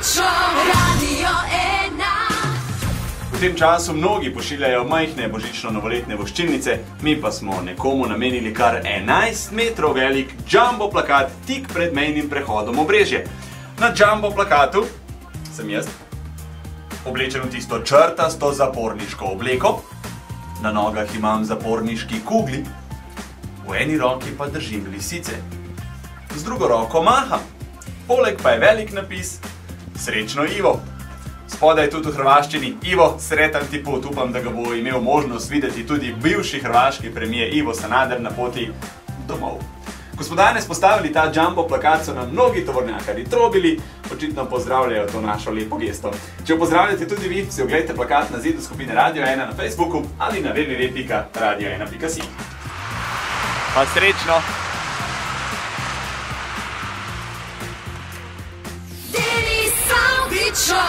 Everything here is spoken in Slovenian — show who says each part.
Speaker 1: Radio 1.
Speaker 2: V tem času mnogi pošiljajo majhne božično-novoletne voščilnice, mi pa smo nekomu namenili kar 11 metrov velik jumbo plakat tik pred mejnim prehodom Obrežje. Na jumbo plakatu sem jaz, oblečen v tisto črtasto zaporniško obleko, na nogah imam zaporniški kugli, v eni roki pa držim lisice, z drugo roko maham, poleg pa je velik napis Srečno Ivo. Spodaj tudi v hrvaščini Ivo, sretan ti pot, upam, da ga bo imel možnost videti tudi bivši hrvaški premijer Ivo Sanader na poti domov. Ko smo danes postavili ta jumbo plakat, so nam mnogi tovornjakarji trobili, očitno pozdravljajo to našo lepo gesto. Če jo pozdravljate tudi vi, si oglejte plakat na zidu skupine Radio 1 na Facebooku ali na www.radio1.si. Pa srečno!
Speaker 1: Denis Salvičo.